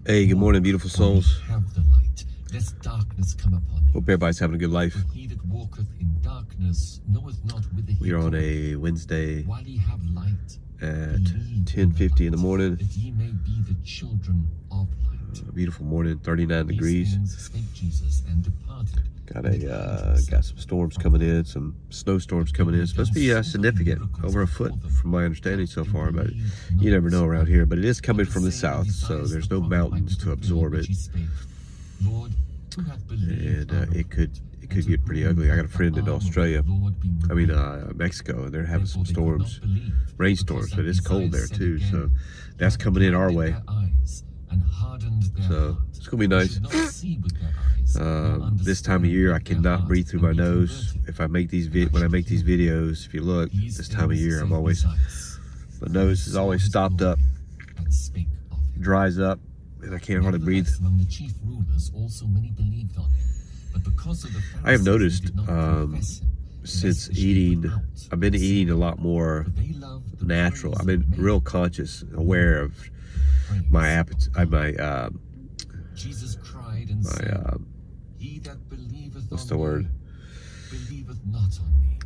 Hey, good morning, beautiful souls. Have the light, lest darkness come upon you. Hope everybody's having a good life. For he that walketh in darkness knoweth not whither he We're on goeth. a Wednesday While ye have light, at believe 10:50 in the morning. that ye may be the children of light. A beautiful morning, 39 These degrees. things spake Jesus, and departed. Got some storms coming in, some snowstorms coming in. It's supposed to be significant, over a foot from my understanding so far, but you never know around here. But it is coming from the south, so there's no mountains to absorb it, and it could get pretty ugly. I got a friend in Australia, Mexico, and they're having some storms, rainstorms, but it's cold there too, so that's coming in our way. So it's gonna be nice. This time of year, I cannot breathe through my nose. If I make these when I make these videos, if you look, this time of year, my nose is always stopped up, dries up, and I can't hardly breathe. I have noticed since eating, I've been eating a lot more natural. I've been real conscious, aware of my appetite, Jesus cried and said, "He that believeth what's on the word? me, believeth not on me,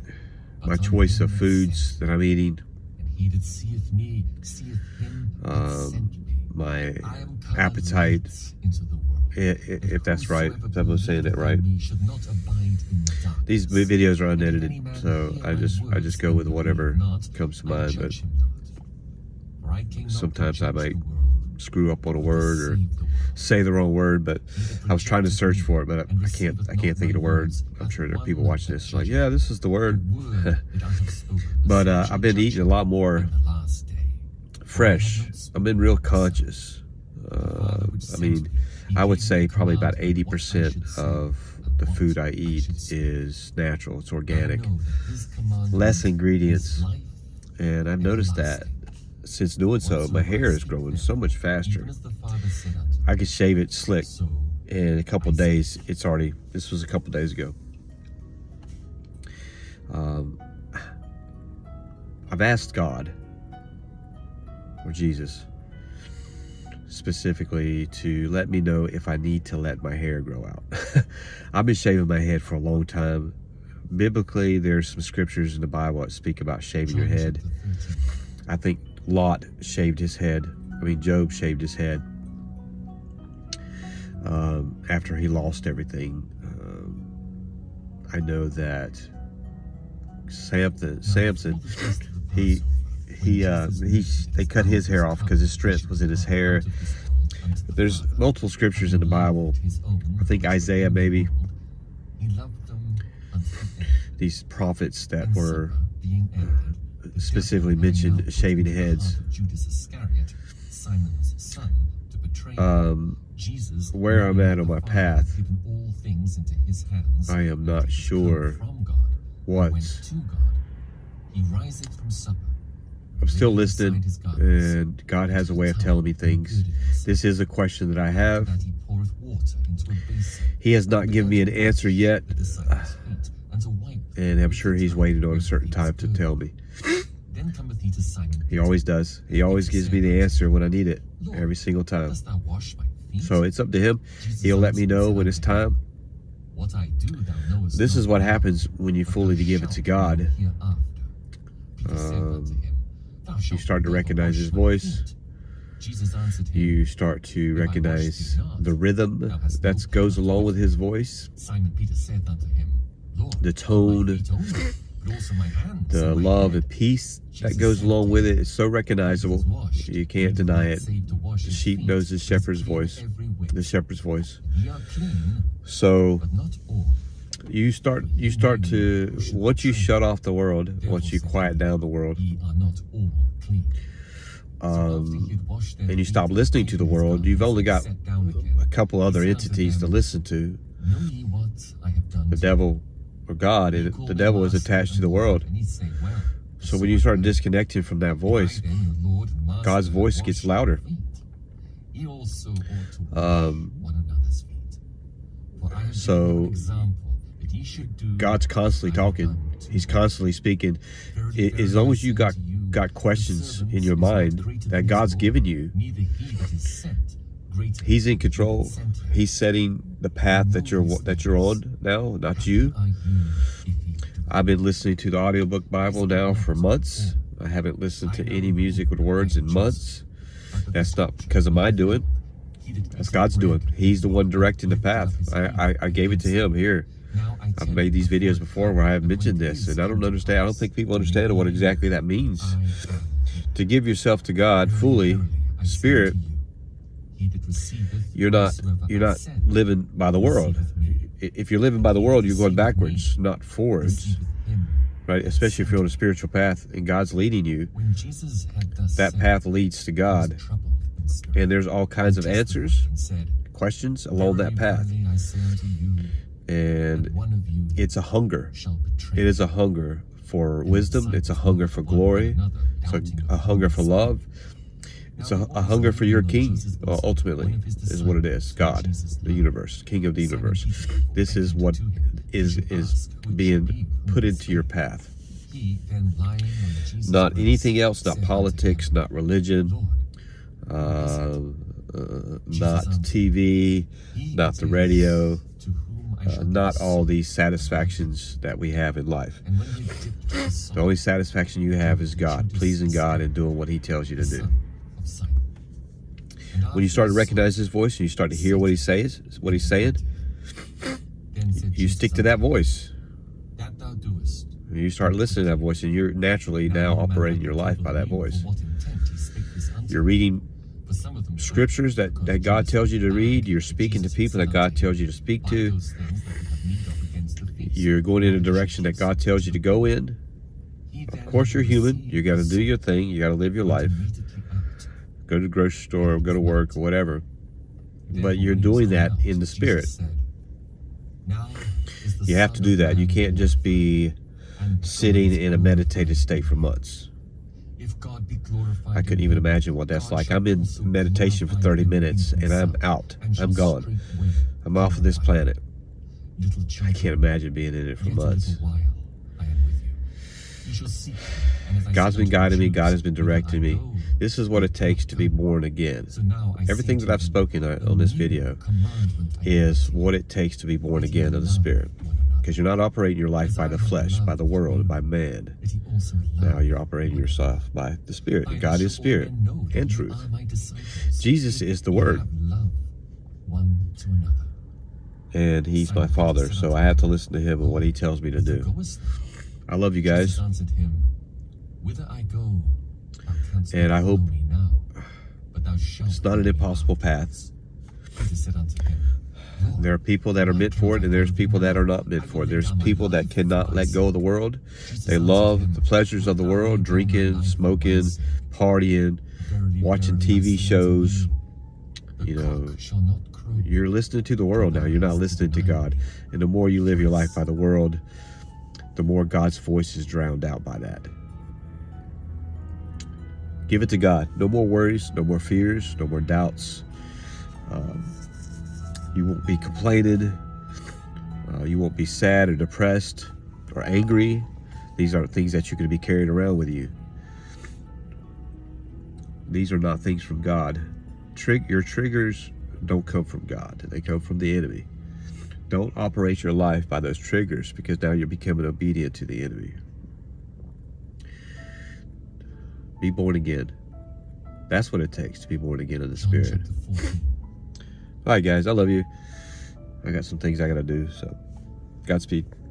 but My on choice him of that foods sent that I'm eating, me. And he that seeth me, seeth him that sent me. my I am come appetite, light into the world, if that's right, whosoever if I'm saying it believeth right. on me should not abide in darkness. These videos are And if unedited, any man so hear I my just words go and with whatever believe not, comes to I mind. But judge him not. For I came not to sometimes I judge might the world, screw up on a but to word or save the world. say the wrong word. But I was trying to search for it, but I can't think of the word. I'm sure there are people watching this like, yeah, this is the word. But I've been eating a lot more fresh. I've been real conscious. I would say probably about 80% of the food I eat is natural. It's organic, less ingredients. And I've noticed that since doing so, my hair is growing so much faster. I could shave it slick in a couple days. This was a couple days ago. I've asked God or Jesus specifically to let me know if I need to let my hair grow out. I've been shaving my head for a long time. Biblically, there's some scriptures in the Bible that speak about shaving your head. I think Lot shaved his head. Job shaved his head after he lost everything. I know that Samson, they cut his hair off because his strength was in his hair. There's multiple scriptures in the Bible. I think Isaiah, maybe, these prophets that were specifically mentioned shaving heads. Where I'm at on my path, I am not sure what. I'm still listening, and God has a way of telling me things. This is a question that I have. He has not given me an answer yet, and I'm sure He's waiting on a certain time to tell me. He always does. He always gives me the answer when I need it, every single time. So it's up to Him. He'll let me know when it's time. This is what happens when you fully give it to God. You start to recognize His voice. You start to recognize the rhythm that goes along with His voice, the tone, the love and peace that goes along with it. It's so recognizable. You can't deny it. The sheep knows the shepherd's voice. The shepherd's voice. So you start to, once you shut off the world, once you quiet down the world, and you stop listening to the world, you've only got a couple other entities to listen to. The devil or God, and the devil is attached to the world. So when you start disconnecting from that voice, God's voice gets louder. So God's constantly talking. He's constantly speaking. As long as you got questions in your mind that God's given you, greater He's in than control. sent him. He's setting the path that you're on now, not you. Are you if he I've been listening to the audiobook Bible now for months. I haven't listened to any music with words in months. That's not because of my doing. That's God's doing. He's the one directing the path. I gave it to him here. I've made these videos before where I have mentioned this, and I don't understand. I don't think people understand what exactly that means. To give yourself to God fully, Spirit, you're not living by the world. If you're living by the world, you're going backwards, not forwards, right? Especially if you're on a spiritual path and God's leading you. That path leads to God, and there's all kinds of answers, questions along that path, and it's a hunger. It is a hunger for wisdom. It's a hunger for glory. It's a hunger for love. It's a hunger for your King, ultimately, is what it is. God, the universe, King of the universe. This is what is being put into your path. Not anything else, not politics, not religion, not TV, not the radio, not all these satisfactions that we have in life. The only satisfaction you have is God, pleasing God and doing what He tells you to do. When you start to recognize His voice and you start to hear what He says, what He's saying, you stick to that voice. You start listening to that voice, and you're naturally now operating your life by that voice. You're reading scriptures that God tells you to read. You're speaking to people that God tells you to speak to. You're going in a direction that God tells you to go in. Of course, you're human. You got to do your thing. You got to live your life. Go to the grocery store, or go to work, or whatever. But you're doing that in the Spirit. You have to do that. You can't just be sitting in a meditative state for months. I couldn't even imagine what that's like. I'm in meditation for 30 minutes and I'm out. I'm gone. I'm off of this planet. I can't imagine being in it for months. God's been guiding me. God has been directing me. This is what it takes to be born again. Everything that I've spoken on this video is what it takes to be born again of the Spirit. Because you're not operating your life by the flesh, by the world, by man. Now you're operating yourself by the Spirit. God is Spirit and truth. Jesus is the Word. And He's my Father, so I have to listen to Him and what He tells me to do. I love you guys. And I hope it's not an impossible path. There are people that are meant for it, and there's people that are not meant for it. There's people that cannot let go of the world. They love the pleasures of the world, drinking, smoking, partying, watching TV shows. You know, you're listening to the world now. You're not listening to God. And the more you live your life by the world, the more God's voice is drowned out by that. Give it to God. No more worries, no more fears, no more doubts. You won't be complaining. You won't be sad or depressed or angry. These aren't things that you're going to be carrying around with you. These are not things from God. Your triggers don't come from God. They come from the enemy. Don't operate your life by those triggers, because now you're becoming obedient to the enemy. Be born again. That's what it takes to be born again in the Spirit. All right, guys, I love you. I got some things I got to do, so Godspeed.